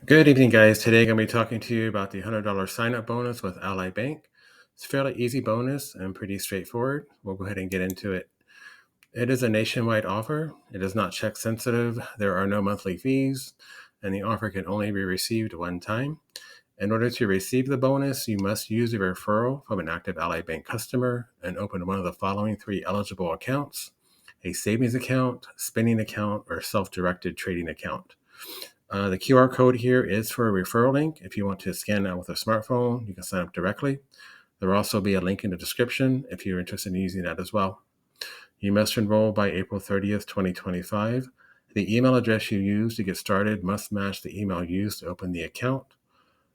Good evening, guys. Today I'm going to be talking to you about the $100 sign-up bonus with Ally Bank. It's a fairly easy bonus and pretty straightforward. We'll go ahead and get into it. It is a nationwide offer. It is not check sensitive. There are no monthly fees, and the offer can only be received one time. In order to receive the bonus, you must use a referral from an active Ally Bank customer and open one of the following three eligible accounts: a savings account, spending account, or self-directed trading account. The QR code here is for a referral link. If you want to scan that with a smartphone, you can sign up directly. There will also be a link in the description if you're interested in using that as well. You must enroll by April 30th, 2025. The email address you use to get started must match the email used to open the account.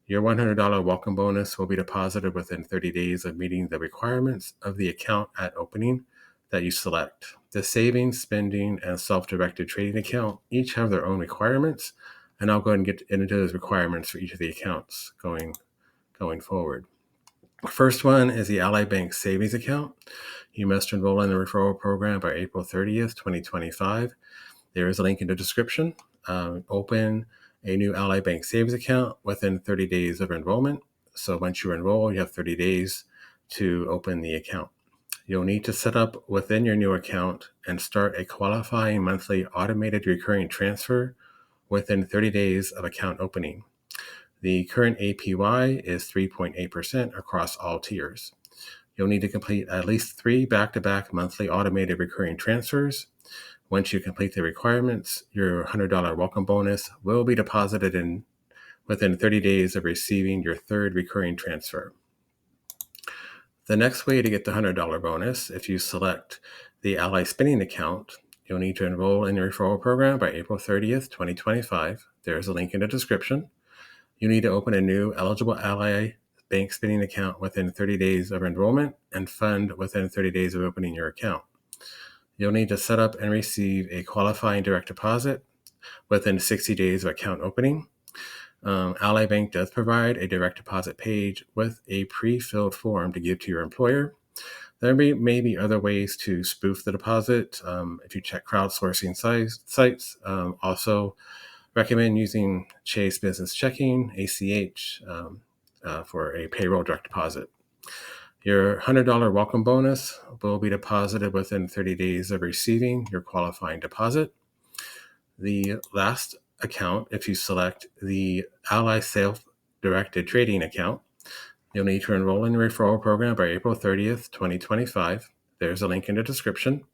Your $100 welcome bonus will be deposited within 30 days of meeting the requirements of the account at opening that you select. The savings, spending, and self-directed trading account each have their own requirements, and I'll go ahead and get into those requirements for each of the accounts going forward. The first one is the Ally Bank Savings Account. You must enroll in the referral program by April 30th, 2025. There is a link in the description. Open a new Ally Bank Savings account within 30 days of enrollment. So once you enroll, you have 30 days to open the account. You'll need to set up within your new account and start a qualifying monthly automated recurring transfer within 30 days of account opening. The current APY is 3.8% across all tiers. You'll need to complete at least 3 back-to-back monthly automated recurring transfers. Once you complete the requirements, your $100 welcome bonus will be deposited in within 30 days of receiving your third recurring transfer. The next way to get the $100 bonus, if you select the Ally Spending account, you'll need to enroll in the referral program by April 30th, 2025. There's a link in the description. You need to open a new eligible Ally Bank Spending account within 30 days of enrollment and fund within 30 days of opening your account. You'll need to set up and receive a qualifying direct deposit within 60 days of account opening. Ally Bank does provide a direct deposit page with a pre-filled form to give to your employer. There may be other ways to spoof the deposit if you check crowdsourcing sites. Also, recommend using Chase Business Checking, ACH, for a payroll direct deposit. Your $100 welcome bonus will be deposited within 30 days of receiving your qualifying deposit. The last account, if you select the Ally Self-Directed Trading account, you'll need to enroll in the referral program by April 30th, 2025. There's a link in the description.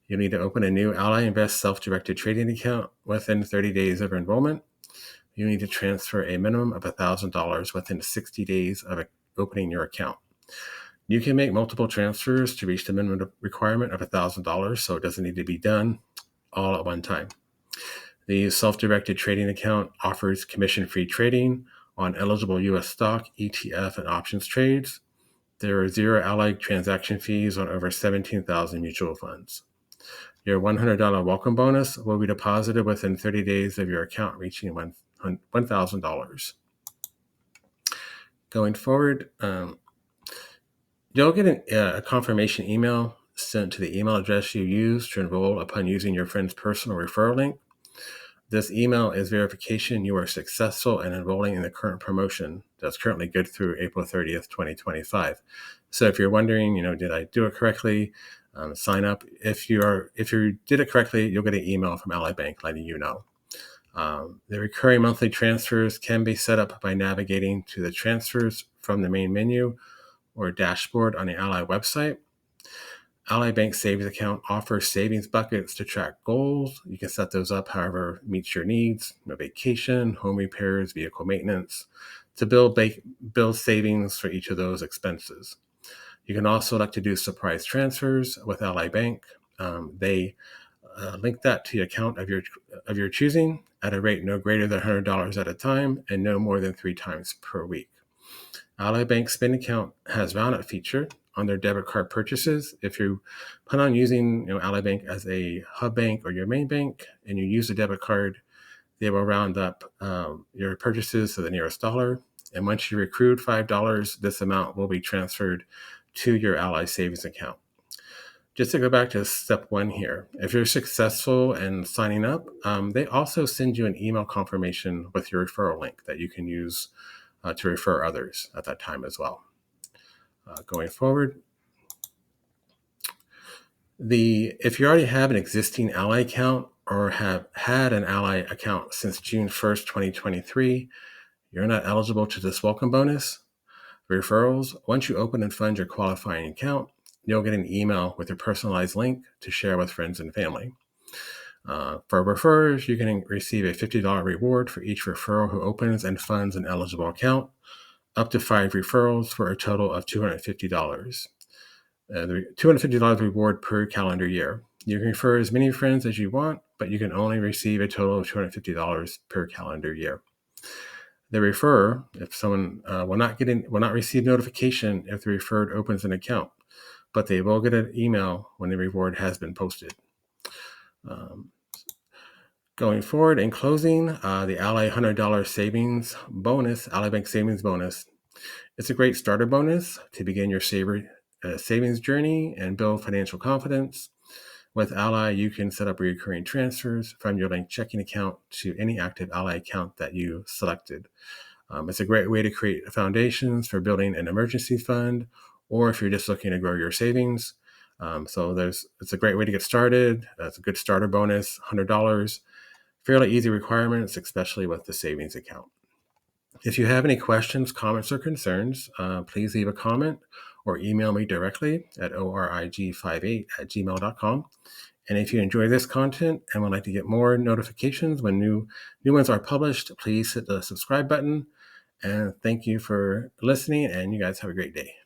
You'll need to open a new Ally Invest Self-Directed Trading account within 30 days of enrollment. You need to transfer a minimum of $1,000 within 60 days of opening your account. You can make multiple transfers to reach the minimum requirement of $1,000, so it doesn't need to be done all at one time. The self-directed trading account offers commission-free trading on eligible U.S. stock, ETF, and options trades. There are zero Ally transaction fees on over 17,000 mutual funds. Your $100 welcome bonus will be deposited within 30 days of your account reaching $1,000. Going forward, you'll get a confirmation email sent to the email address you used to enroll upon using your friend's personal referral link. This email is verification you are successful in enrolling in the current promotion that's currently good through April 30th, 2025. So if you're wondering, did I do it correctly? Sign up. If you did it correctly, you'll get an email from Ally Bank letting you know. The recurring monthly transfers can be set up by navigating to the transfers from the main menu or dashboard on the Ally website. Ally Bank Savings Account offers savings buckets to track goals. You can set those up however meets your needs: vacation, home repairs, vehicle maintenance, to build savings for each of those expenses. You can also elect to do surprise transfers with Ally Bank. They link that to your account of your choosing at a rate no greater than $100 at a time and no more than 3 times per week. Ally Bank Spend Account has round-up feature on their debit card purchases. If you plan on using Ally Bank as a hub bank or your main bank and you use a debit card, they will round up your purchases to the nearest dollar. And once you accrued $5, this amount will be transferred to your Ally savings account. Just to go back to step 1 here, if you're successful in signing up, they also send you an email confirmation with your referral link that you can use to refer others at that time as well. Going forward, if you already have an existing Ally account or have had an Ally account since June 1st, 2023, you're not eligible to this welcome bonus. Referrals, once you open and fund your qualifying account, you'll get an email with your personalized link to share with friends and family. For referrers, you can receive a $50 reward for each referral who opens and funds an eligible account, up to 5 referrals for a total of $250. The $250 reward per calendar year. You can refer as many friends as you want, but you can only receive a total of $250 per calendar year. The referrer, if someone will not receive notification if the referred opens an account, but they will get an email when the reward has been posted. Going forward, in closing, the Ally $100 savings bonus, Ally Bank savings bonus, it's a great starter bonus to begin your savings journey and build financial confidence. With Ally, you can set up recurring transfers from your linked checking account to any active Ally account that you selected. It's a great way to create foundations for building an emergency fund, or if you're just looking to grow your savings. It's a great way to get started. It's a good starter bonus, $100. Fairly easy requirements, especially with the savings account. If you have any questions, comments, or concerns, please leave a comment or email me directly at orig58@gmail.com. And if you enjoy this content and would like to get more notifications when new ones are published, please hit the subscribe button. And thank you for listening, and you guys have a great day.